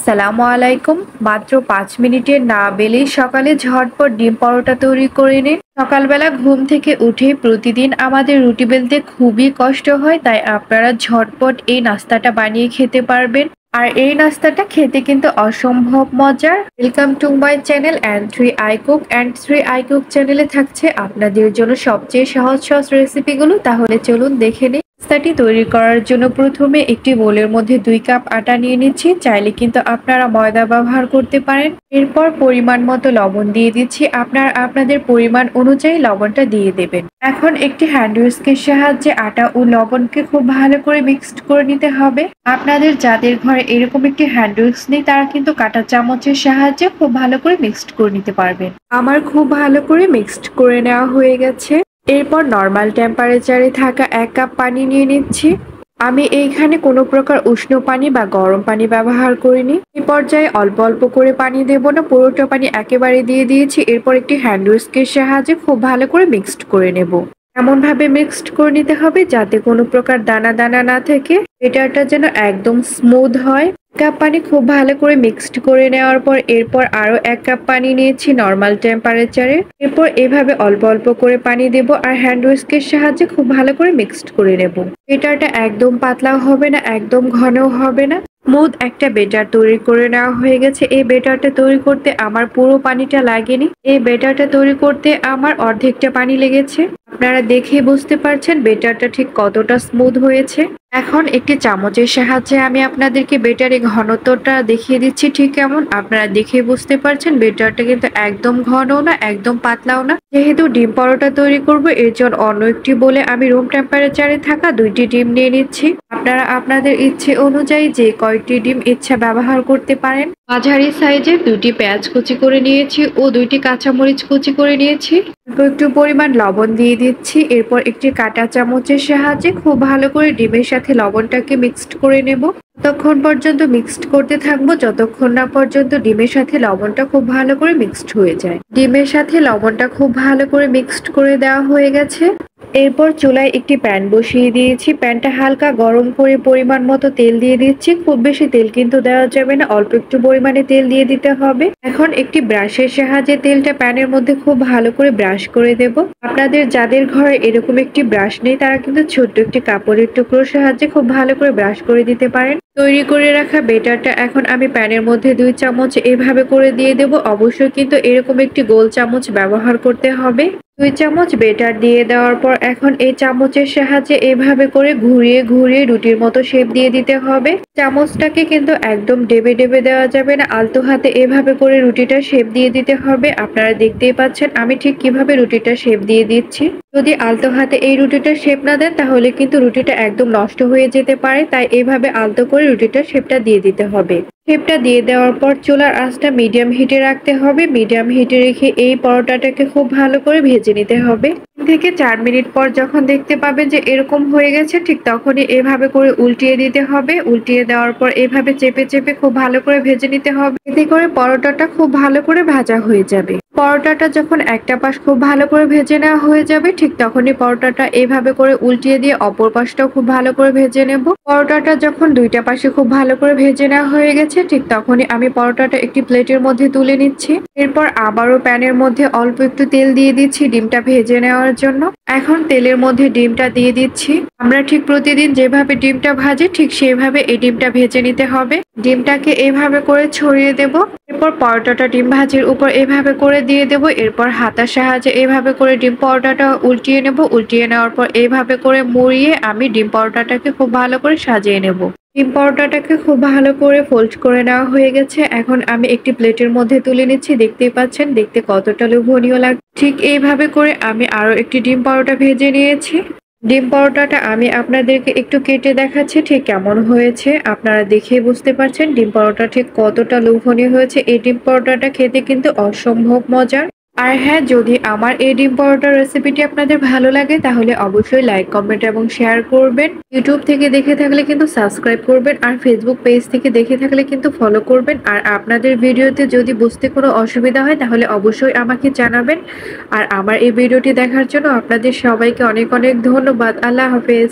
আসসালামু আলাইকুম। মাত্র ৫ মিনিটের না বেলেই সকালে ঝটপট ডিম পরোটা তৈরি করে নিন। সকালবেলা ঘুম থেকে উঠে প্রতিদিন আমাদের রুটি বেলতে খুবই কষ্ট হয়, তাই আপনারা ঝটপট এই নাস্তাটা বানিয়ে খেতে পারবেন। আর এই নাস্তাটা খেতে কিন্তু অসম্ভব মজার। Welcome to my channel and three I cook. And three I cook চ্যানেলে থাকছে আপনাদের জন্য সবচেয়ে সহজ সহজ রেসিপিগুলো। তাহলে চলুন দেখে নিই। পাস্তাটি তৈরি করার জন্য প্রথমে একটি বোলের মধ্যে 2 কাপ আটা নিয়ে নিচ্ছি। চাইলে কিন্তু আপনারা ময়দা ব্যবহার করতে পারেন। এরপর পরিমাণ মতো লবণ দিয়ে দিচ্ছি। আপনাদের পরিমাণ অনুযায়ী লবণটা দিয়ে দেবেন। এখন একটি হ্যান্ড হুইস্কের সাহায্যে আটা ও লবণকে খুব ভালো করে মিক্সড করে নিতে হবে। আপনাদের যাদের ঘরে এরকম একটি হ্যান্ড হুইস্ক নেই, তারা কিন্তু কাঁটা চামচের সাহায্যে খুব ভালো করে মিক্সড করে নিতে পারবেন। আমার খুব ভালো করে মিক্সড করে নেওয়া হয়ে গেছে। এরপর নর্মাল টেম্পারেচারে থাকা 1 কাপ পানি নিয়ে নিচ্ছি। আমি এইখানে কোনো প্রকার উষ্ণ পানি বা গরম পানি ব্যবহার করিনি। এই পর্যায়ে অল্প অল্প করে পানি দেব না, পুরোটা পানি একেবারে দিয়ে দিয়েছি। এরপর একটি হ্যান্ড হুইস্কের সাহায্যে খুব ভালো করে মিক্সড করে নেব। এমন ভাবে মিক্সড করে নিতে হবে যাতে কোনো প্রকার দানা দানা না থাকে, ব্যাটারটা যেন একদম স্মুথ হয়। কাপ পানি খুব ভালো করে মিক্সড করে নেওয়ার পর এরপর আরো 1 কাপ পানি নিয়েছি নর্মাল টেম্পারেচারে। এরপর এভাবে অল্প অল্প করে পানি দেব আর হ্যান্ড হুইস্কের সাহায্যে খুব ভালো করে মিক্সড করে নেব। ব্যাটারটা একদম পাতলাও হবে না, একদম ঘনও হবে না, স্মুথ একটা ব্যাটার তৈরি করে নেওয়া হয়ে গেছে। এই ব্যাটারটা তৈরি করতে আমার পুরো পানিটা লাগেনি। এই ব্যাটারটা তৈরি করতে আমার অর্ধেকটা পানি লেগেছে। আপনারা দেখে বুঝতে পারছেন ব্যাটারটা ঠিক কতটা স্মুথ হয়েছে। এখন একটি চামচের সাহায্যে আমি আপনাদেরকে ব্যাটারের ঘনত্বটা দেখিয়ে দিচ্ছি ঠিক কেমন। আপনারা দেখে বুঝতে পারছেন ব্যাটারটা কিন্তু একদম ঘনও না, একদম পাতলাও না। যেহেতু ডিম পরোটা তৈরি করব, এর জন্য অন্য একটি বলে আমি রুম টেম্পারেচারে থাকা 2টি ডিম নিয়ে নিচ্ছি। আপনারা আপনাদের ইচ্ছে অনুযায়ী যে কয়টি ডিম ইচ্ছা ব্যবহার করতে পারেন। মাঝারি সাইজের 2টি পেঁয়াজ কুচি করে নিয়েছি ও 2টি কাঁচামরিচ কুচি করে নিয়েছি। একটু পরিমাণ লবণ দিয়ে দিচ্ছি। এরপর একটি কাঁটা চামচের সাহায্যে খুব ভালো করে ডিমের সাথে লবণটাকে মিক্সড করে নেব। ততক্ষণ পর্যন্ত মিক্সড করতে থাকবো যতক্ষণ না পর্যন্ত ডিমের সাথে লবণটা খুব ভালো করে মিক্সড হয়ে যায়। ডিমের সাথে লবণটা খুব ভালো করে মিক্সড করে দেওয়া হয়ে গেছে। এরপর চুলায় একটি প্যান বসিয়ে দিয়েছি। প্যানটা হালকা গরম করে পরিমাণ মতো তেল দিয়ে দিচ্ছি। খুব বেশি তেল কিন্তু দেওয়া যাবে না, অল্প একটু পরিমাণে তেল দিয়ে দিতে হবে। এখন একটি ব্রাশের সাহায্যে তেলটা প্যানের মধ্যে খুব ভালো করে ব্রাশ করে দেব। আপনাদের যাদের ঘরে এরকম একটি ব্রাশ নেই, তারা কিন্তু ছোট্ট একটি কাপড়ের টুকরোর সাহায্যে খুব ভালো করে ব্রাশ করে দিতে পারেন। তৈরি করে রাখা ব্যাটারটা এখন আমি প্যানের মধ্যে 2 চামচ এভাবে করে দিয়ে দেব। অবশ্যই কিন্তু এরকম একটি গোল চামচ ব্যবহার করতে হবে। 2 চামচ ব্যাটার দিয়ে দেওয়ার পর এখন এই চামচের সাহায্যে এভাবে করে ঘুরিয়ে ঘুরিয়ে রুটির মতো শেপ দিয়ে দিতে হবে। চামচটাকে কিন্তু একদম ডেবে ডেবে দেওয়া যাবে না, আলতো হাতে এভাবে করে রুটিটা শেপ দিয়ে দিতে হবে। আপনারা দেখতেই পাচ্ছেন আমি ঠিক কিভাবে রুটিটা শেপ দিয়ে দিচ্ছি। যদি আলতো হাতে এই রুটিটা শেপ না দেন, তাহলে কিন্তু রুটিটা একদম নষ্ট হয়ে যেতে পারে। তাই এইভাবে আলতো করে রুটিটা শেপটা দিয়ে দিতে হবে। শেপটা দিয়ে দেওয়ার পর চুলার আঁচটা মিডিয়াম হিটে রাখতে হবে। মিডিয়াম হিটে রেখে এই পরোটাটাকে খুব ভালো করে ভেজে নিতে হবে। 3 থেকে 4 মিনিট পর যখন দেখতে পাবেন যে এরকম হয়ে গেছে, ঠিক তখনই এভাবে করে উল্টিয়ে দিতে হবে। উল্টিয়ে দেওয়ার পর এভাবে চেপে চেপে খুব ভালো করে ভেজে নিতে হবে। এতে করে পরোটাটা খুব ভালো করে ভাজা হয়ে যাবে। পরোটাটা যখন একটা পাশ খুব ভালো করে ভেজে নেওয়া হয়ে যাবে, ঠিক তখনই পরোটাটা এভাবে করে উল্টিয়ে দিয়ে অপর পাশটাও খুব ভালো করে ভেজে নেব। পরোটাটা যখন 2টা পাশে খুব ভালো করে ভেজে নেওয়া হয়ে গেছে, ঠিক তখনই আমি পরোটাটা একটি প্লেটের মধ্যে তুলে নিচ্ছি। এরপর আবারও প্যানের মধ্যে অল্প একটু তেল দিয়ে দিচ্ছি ডিমটা ভেজে নেওয়ার জন্য। এখন তেলের মধ্যে ডিমটা দিয়ে দিচ্ছি। আমরা ঠিক প্রতিদিন যেভাবে ডিমটা ভাজি, ঠিক সেইভাবে এই ডিমটা ভেজে নিতে হবে। ডিমটাকে এভাবে করে ছড়িয়ে দেব। এরপর পরোটাটা ডিম ভাজির উপর এভাবে করে দিয়ে দেব। এরপর হাতার সাহায্যে এভাবে করে ডিম পরোটাটা উল্টিয়ে নেব। উল্টিয়ে নেওয়ার পর এইভাবে করে মুড়িয়ে আমি ডিম পরোটাটাকে খুব ভালো করে সাজিয়ে নেব। ডিম পরোটাটাকে খুব ভালো করে ফোল্ড করে নেওয়া হয়ে গেছে। এখন আমি একটি প্লেটের মধ্যে তুলে নিচ্ছি। দেখতেই পাচ্ছেন দেখতে কতটা লোভনীয় লাগছে। ঠিক এইভাবে করে আমি আরো একটি ডিম পরোটা ভেজে নিয়েছি। ডিম পরোটাটা আমি আপনাদেরকে একটু কেটে দেখাচ্ছি ঠিক কেমন হয়েছে। আপনারা দেখেই বুঝতে পারছেন ডিম পরোটা ঠিক কতটা লোভনীয় হয়েছে। এই ডিম পরোটাটা খেতে কিন্তু অসম্ভব মজার। আর হ্যাঁ, যদি আমার এই ডিম পরোটার রেসিপিটি আপনাদের ভালো লাগে, তাহলে অবশ্যই লাইক, কমেন্ট এবং শেয়ার করবেন। ইউটিউব থেকে দেখে থাকলে কিন্তু সাবস্ক্রাইব করবেন, আর ফেসবুক পেজ থেকে দেখে থাকলে কিন্তু ফলো করবেন। আর আপনাদের ভিডিওতে যদি বুঝতে কোনো অসুবিধা হয়, তাহলে অবশ্যই আমাকে জানাবেন। আর আমার এই ভিডিওটি দেখার জন্য আপনাদের সবাইকে অনেক অনেক ধন্যবাদ। আল্লাহ হাফেজ।